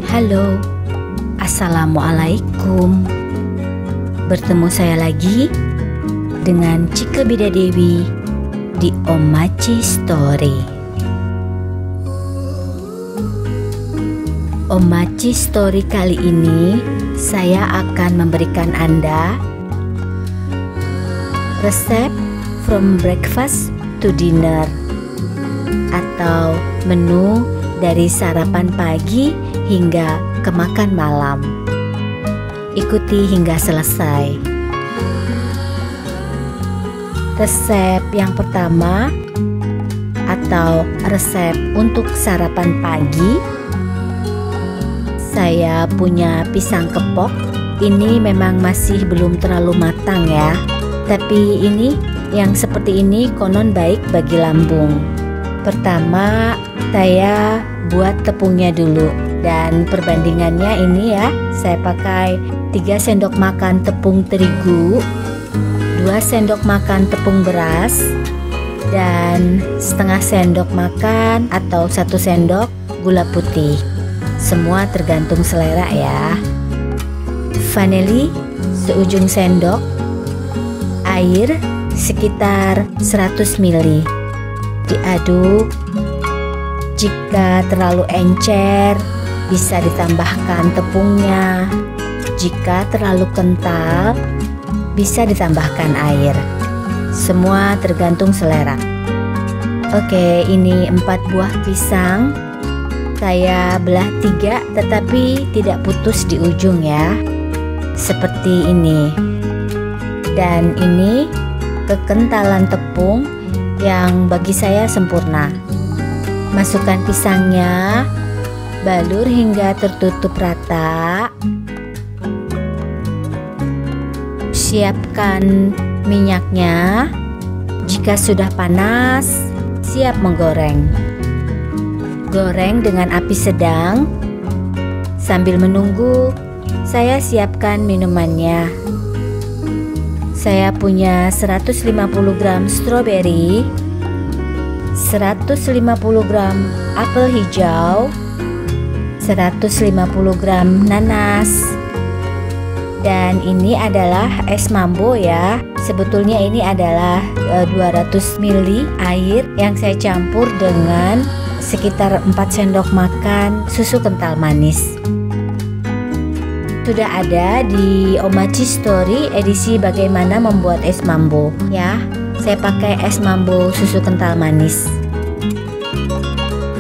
Halo, Assalamualaikum. Bertemu saya lagi dengan Cike Bidadewi di Omachi Story. Omachi Story kali ini saya akan memberikan Anda resep from breakfast to dinner atau menu dari sarapan pagi hingga ke makan malam. Ikuti hingga selesai. Resep yang pertama atau resep untuk sarapan pagi, saya punya pisang kepok. Ini memang masih belum terlalu matang ya, tapi ini yang seperti ini konon baik bagi lambung. Pertama, saya buat tepungnya dulu. Dan perbandingannya ini ya, saya pakai 3 sendok makan tepung terigu, 2 sendok makan tepung beras, dan setengah sendok makan atau 1 sendok gula putih. Semua tergantung selera ya. Vanili seujung sendok, air sekitar 100 ml. Diaduk. Jika terlalu encer, bisa ditambahkan tepungnya. Jika terlalu kental, bisa ditambahkan air. Semua tergantung selera. Oke, ini 4 buah pisang. Saya belah 3 tetapi tidak putus di ujung ya. Seperti ini. Dan ini kekentalan tepung yang bagi saya sempurna. Masukkan pisangnya, balur hingga tertutup rata. Siapkan minyaknya. Jika sudah panas, siap menggoreng. Goreng dengan api sedang. Sambil menunggu, saya siapkan minumannya. Saya punya 150 gram stroberi, 150 gram apel hijau, 150 gram nanas, dan ini adalah es mambo ya. Sebetulnya ini adalah 200 ml air yang saya campur dengan sekitar 4 sendok makan susu kental manis. Sudah ada di Omachi Story edisi bagaimana membuat es mambo ya. Saya pakai es mambo susu kental manis.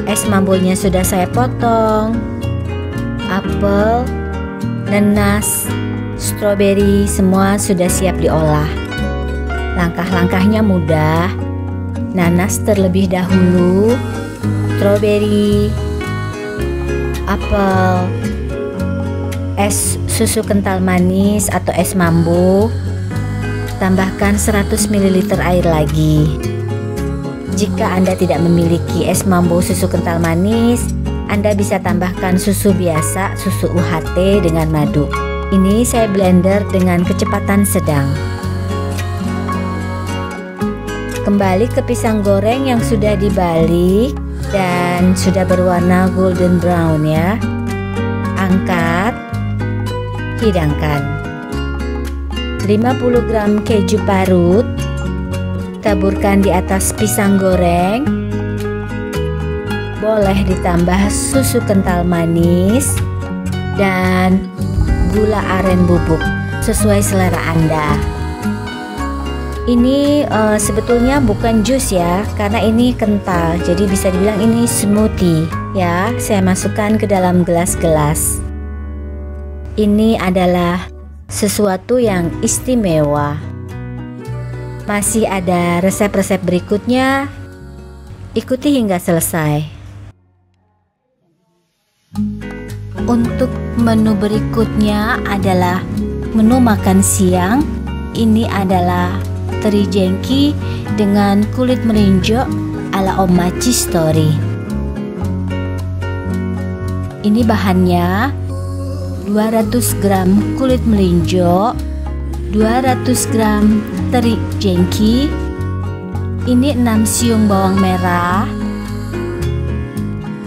Es mambonya sudah saya potong. Apel, nanas, stroberi semua sudah siap diolah. Langkah-langkahnya mudah. Nanas terlebih dahulu, stroberi, apel, es susu kental manis atau es mambo. Tambahkan 100 ml air lagi. Jika Anda tidak memiliki es mambo susu kental manis, Anda bisa tambahkan susu biasa, susu UHT dengan madu. Ini saya blender dengan kecepatan sedang. Kembali ke pisang goreng yang sudah dibalik dan sudah berwarna golden brown ya. Angkat, hidangkan. 50 gram keju parut, taburkan di atas pisang goreng. Boleh ditambah susu kental manis dan gula aren bubuk sesuai selera Anda. Ini sebetulnya bukan jus ya, karena ini kental, jadi bisa dibilang ini smoothie ya. Saya masukkan ke dalam gelas-gelas. Ini adalah sesuatu yang istimewa. Masih ada resep-resep berikutnya. Ikuti hingga selesai. Untuk menu berikutnya adalah menu makan siang. Ini adalah teri jengki dengan kulit melinjo ala Omachi Story. Ini bahannya 200 gram kulit melinjo, 200 gram teri jengki, ini 6 siung bawang merah,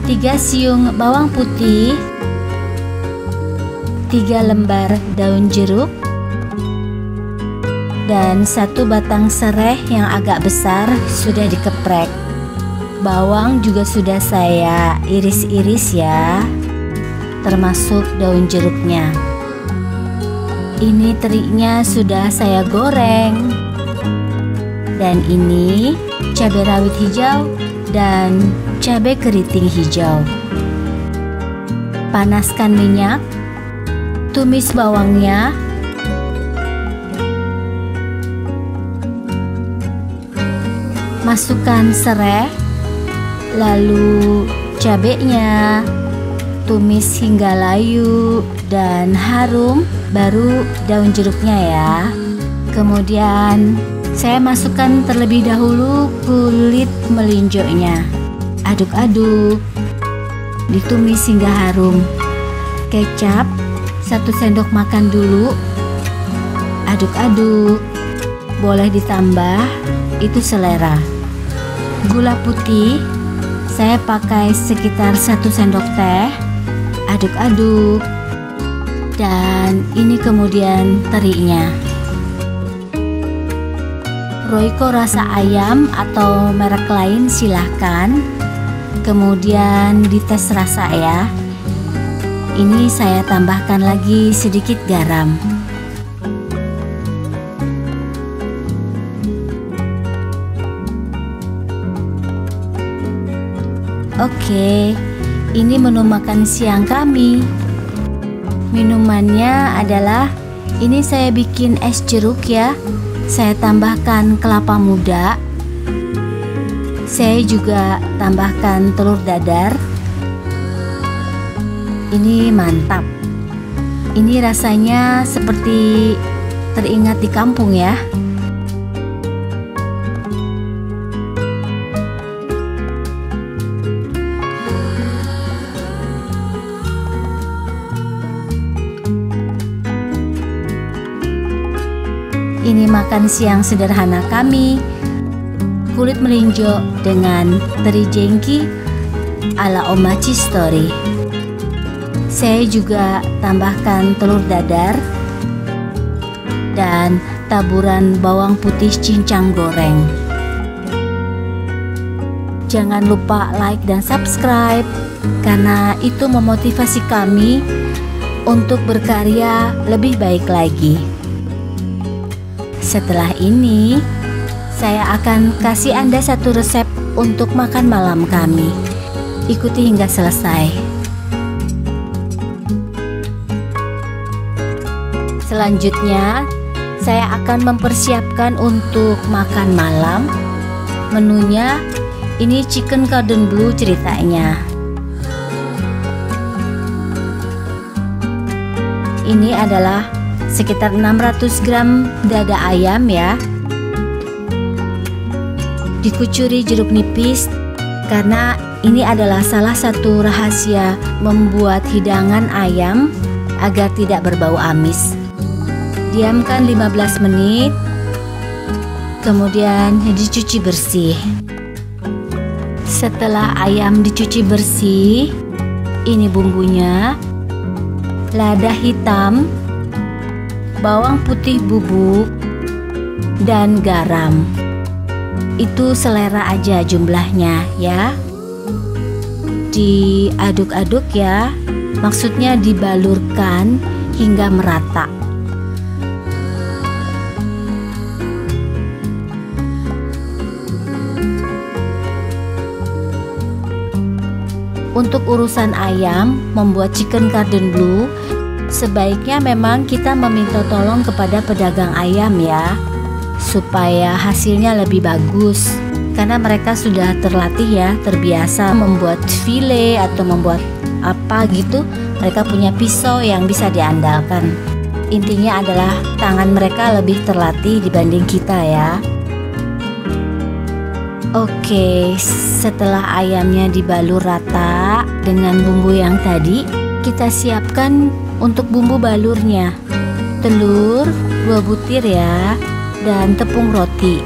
3 siung bawang putih, 3 lembar daun jeruk, dan 1 batang serai yang agak besar sudah dikeprek. Bawang juga sudah saya iris-iris ya, termasuk daun jeruknya. Ini terinya sudah saya goreng. Dan ini cabai rawit hijau dan cabai keriting hijau. Panaskan minyak, tumis bawangnya, masukkan serai, lalu cabenya, tumis hingga layu dan harum, baru daun jeruknya ya. Kemudian saya masukkan terlebih dahulu kulit melinjonya. Aduk-aduk, ditumis hingga harum. Kecap 1 sendok makan dulu. Aduk-aduk, boleh ditambah, itu selera. Gula putih saya pakai sekitar 1 sendok teh. Aduk-aduk, dan ini kemudian terinya. Royco rasa ayam atau merek lain silahkan. Kemudian dites rasa ya. Ini saya tambahkan lagi sedikit garam. Oke, ini menu makan siang kami. Minumannya adalah, ini saya bikin es jeruk ya. Saya tambahkan kelapa muda. Saya juga tambahkan telur dadar. Ini mantap. Ini rasanya seperti teringat di kampung ya. Ini makan siang sederhana kami. Kulit melinjo dengan teri jengki ala Omachi Story. Saya juga tambahkan telur dadar dan taburan bawang putih cincang goreng. Jangan lupa like dan subscribe, karena itu memotivasi kami untuk berkarya lebih baik lagi. Setelah ini, saya akan kasih Anda 1 resep untuk makan malam kami. Ikuti hingga selesai. Selanjutnya, saya akan mempersiapkan untuk makan malam. Menunya, ini chicken cordon bleu ceritanya. Ini adalah sekitar 600 gram dada ayam ya. Dikucuri jeruk nipis, karena ini adalah salah satu rahasia membuat hidangan ayam agar tidak berbau amis. Diamkan 15 menit, kemudian dicuci bersih. Setelah ayam dicuci bersih, ini bumbunya: lada hitam, bawang putih bubuk, dan garam. Itu selera aja jumlahnya ya. Diaduk-aduk ya, maksudnya dibalurkan hingga merata. Untuk urusan ayam, membuat chicken cordon bleu, sebaiknya memang kita meminta tolong kepada pedagang ayam ya, supaya hasilnya lebih bagus. Karena mereka sudah terlatih ya, terbiasa membuat file atau membuat apa gitu. Mereka punya pisau yang bisa diandalkan. Intinya adalah tangan mereka lebih terlatih dibanding kita ya. Oke, setelah ayamnya dibalur rata dengan bumbu yang tadi, kita siapkan untuk bumbu balurnya. Telur 2 butir ya, dan tepung roti.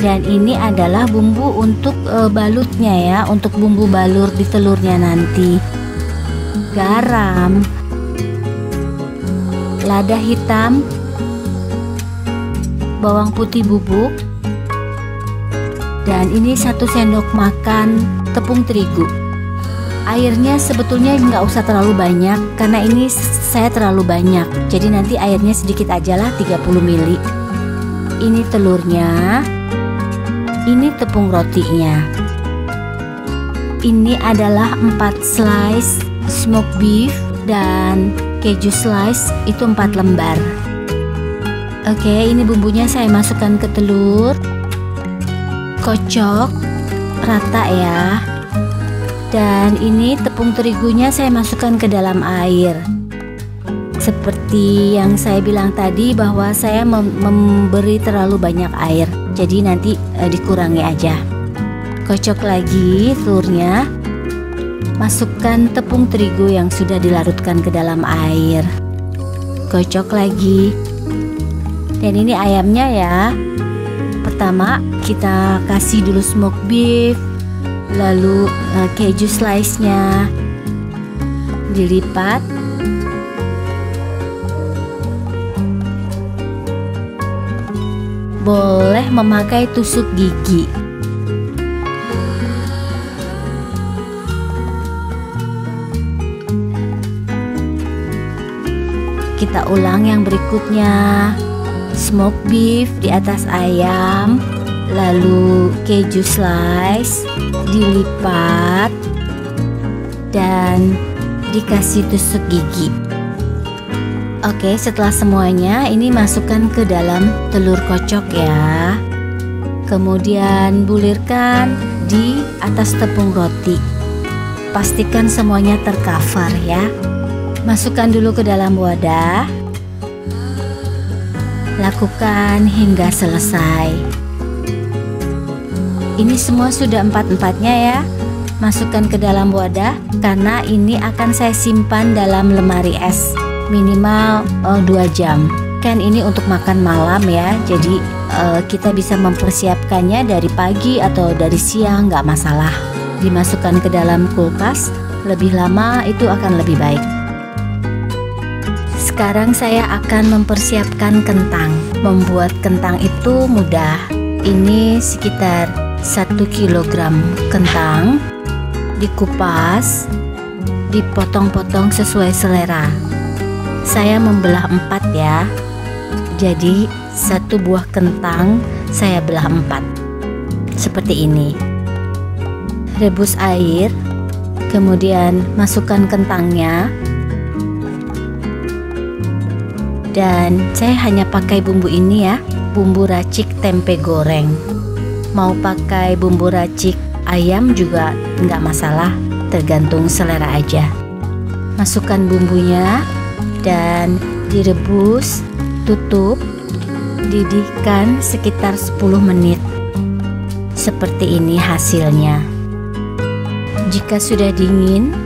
Dan ini adalah bumbu untuk balutnya ya, untuk bumbu balur di telurnya nanti. Garam, lada hitam, bawang putih bubuk, dan ini 1 sendok makan tepung terigu. Airnya sebetulnya nggak usah terlalu banyak karena ini saya terlalu banyak, jadi nanti airnya sedikit aja lah, 30 ml. Ini telurnya, ini tepung rotinya. Ini adalah 4 slice smoked beef dan keju slice itu 4 lembar. Oke, ini bumbunya saya masukkan ke telur, kocok rata ya. Dan ini tepung terigunya saya masukkan ke dalam air. Seperti yang saya bilang tadi bahwa saya memberi terlalu banyak air, jadi nanti dikurangi aja. Kocok lagi telurnya, masukkan tepung terigu yang sudah dilarutkan ke dalam air, kocok lagi. Dan ini ayamnya ya. Pertama kita kasih dulu smoked beef, lalu keju slice-nya dilipat, boleh memakai tusuk gigi. Kita ulang yang berikutnya, smoked beef di atas ayam, lalu keju slice dilipat dan dikasih tusuk gigi. Oke, setelah semuanya ini masukkan ke dalam telur kocok ya. Kemudian bulirkan di atas tepung roti. Pastikan semuanya tercover ya. Masukkan dulu ke dalam wadah. Lakukan hingga selesai. Ini semua sudah 4-4-nya ya. Masukkan ke dalam wadah karena ini akan saya simpan dalam lemari es minimal 2 jam. Kan ini untuk makan malam ya. Jadi kita bisa mempersiapkannya dari pagi atau dari siang, nggak masalah. Dimasukkan ke dalam kulkas lebih lama itu akan lebih baik. Sekarang saya akan mempersiapkan kentang. Membuat kentang itu mudah. Ini sekitar 1 kg kentang, dikupas, dipotong-potong sesuai selera. Saya membelah 4 ya. Jadi 1 buah kentang saya belah 4. Seperti ini. Rebus air, kemudian masukkan kentangnya. Dan saya hanya pakai bumbu ini ya, bumbu racik tempe goreng. Mau pakai bumbu racik ayam juga nggak masalah, tergantung selera aja. Masukkan bumbunya dan direbus, tutup, didihkan sekitar 10 menit. Seperti ini hasilnya. Jika sudah dingin,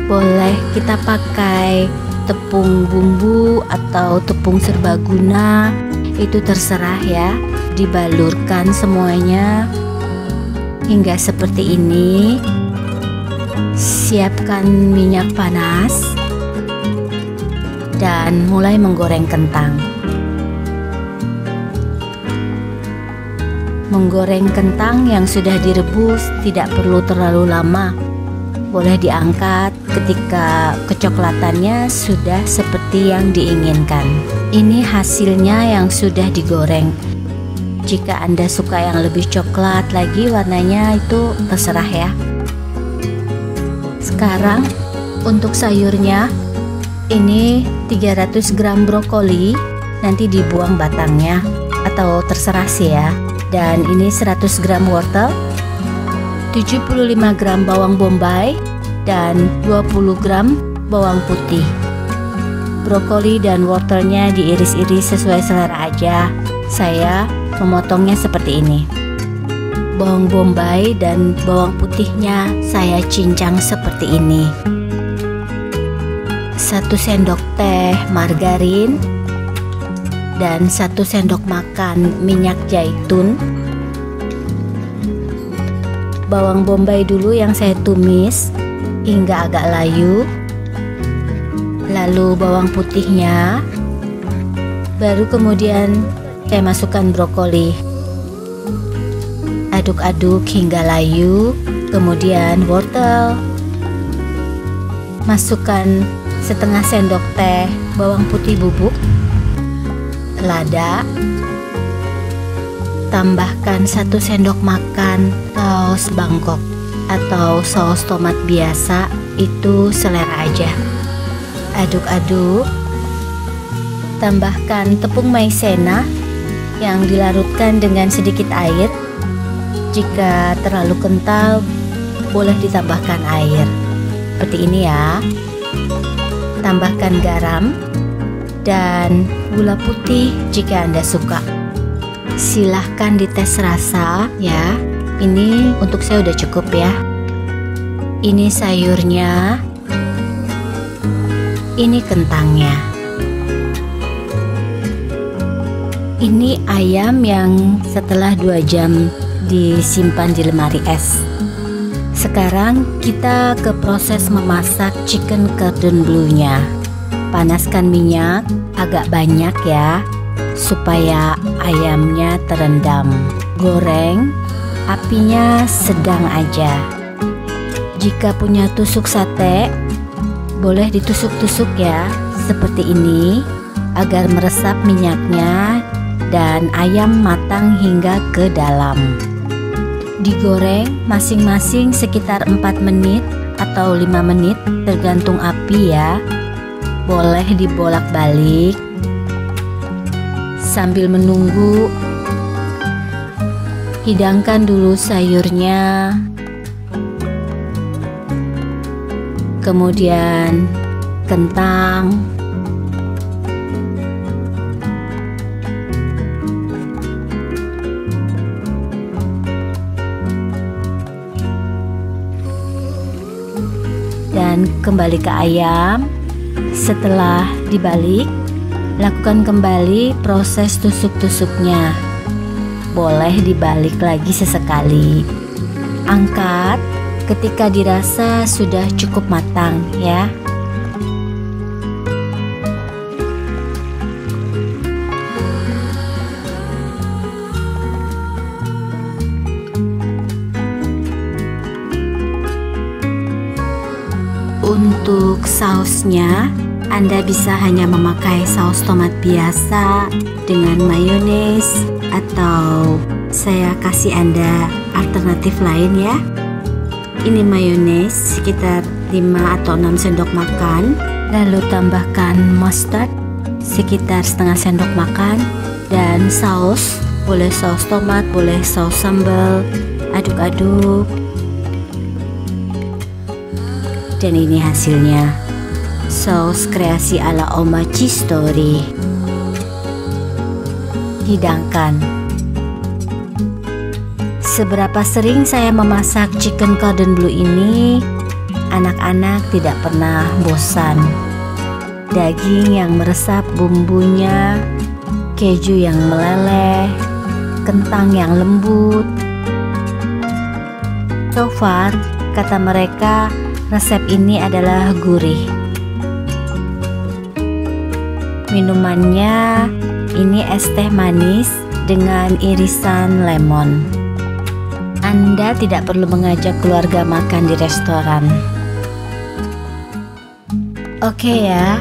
boleh kita pakai tepung bumbu atau tepung serbaguna, itu terserah ya. Dibalurkan semuanya hingga seperti ini. Siapkan minyak panas dan mulai menggoreng kentang. Menggoreng kentang yang sudah direbus tidak perlu terlalu lama. Boleh diangkat ketika kecoklatannya sudah seperti yang diinginkan. Ini hasilnya yang sudah digoreng. Jika Anda suka yang lebih coklat lagi warnanya, itu terserah ya. Sekarang untuk sayurnya, ini 300 gram brokoli, nanti dibuang batangnya atau terserah sih ya. Dan ini 100 gram wortel, 75 gram bawang bombay, dan 20 gram bawang putih. Brokoli dan wortelnya diiris-iris sesuai selera aja. Saya memotongnya seperti ini. Bawang bombay dan bawang putihnya saya cincang seperti ini. 1 sendok teh margarin dan 1 sendok makan minyak zaitun. bawang bombay dulu yang saya tumis hingga agak layu. Lalu bawang putihnya. Baru kemudian saya masukkan brokoli. Aduk-aduk hingga layu. Kemudian wortel. Masukkan setengah sendok teh bawang putih bubuk. Lada. Tambahkan 1 sendok makan saus Bangkok atau saus tomat biasa, itu selera aja. Aduk-aduk. Tambahkan tepung maizena yang dilarutkan dengan sedikit air. Jika terlalu kental, boleh ditambahkan air. Seperti ini ya. Tambahkan garam dan gula putih jika Anda suka. Silahkan dites rasa ya. Ini untuk saya udah cukup ya. Ini sayurnya. Ini kentangnya. Ini ayam yang setelah 2 jam disimpan di lemari es. Sekarang kita ke proses memasak chicken cordon bleu-nya. Panaskan minyak agak banyak ya, supaya ayamnya terendam. Goreng, apinya sedang aja. Jika punya tusuk sate, boleh ditusuk-tusuk ya, seperti ini, agar meresap minyaknya dan ayam matang hingga ke dalam. Digoreng masing-masing sekitar 4 menit atau 5 menit, tergantung api ya. Boleh dibolak-balik. Sambil menunggu, hidangkan dulu sayurnya. Kemudian kentang. Dan kembali ke ayam. Setelah dibalik, lakukan kembali proses tusuk-tusuknya. Boleh dibalik lagi sesekali. Angkat ketika dirasa sudah cukup matang ya. Untuk sausnya, Anda bisa hanya memakai saus tomat biasa dengan mayones, atau saya kasih Anda alternatif lain ya. Ini mayones sekitar 5 atau 6 sendok makan. Lalu tambahkan mustard sekitar setengah sendok makan. Dan saus, boleh saus tomat, boleh saus sambal. Aduk-aduk. Dan ini hasilnya, saus kreasi ala Omachi Story. Hidangkan. Seberapa sering saya memasak chicken cordon bleu ini, anak-anak tidak pernah bosan. Daging yang meresap bumbunya, keju yang meleleh, kentang yang lembut. So far, kata mereka, resep ini adalah gurih. Minumannya ini es teh manis dengan irisan lemon. Anda tidak perlu mengajak keluarga makan di restoran. Oke ya,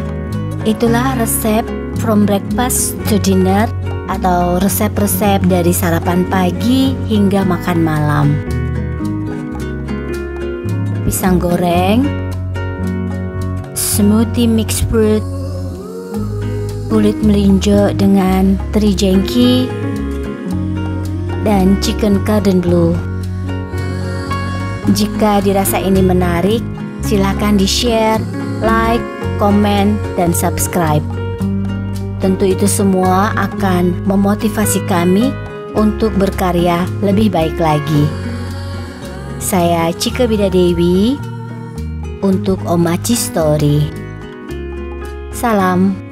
itulah resep from breakfast to dinner, atau resep-resep dari sarapan pagi hingga makan malam. Pisang goreng, smoothie mixed fruit, kulit melinjo dengan teri jengki, dan chicken cordon bleu. Jika dirasa ini menarik, silakan di-share, like, komen, dan subscribe. Tentu itu semua akan memotivasi kami untuk berkarya lebih baik lagi. Saya Chike Bidadewi untuk Omachi Story. Salam.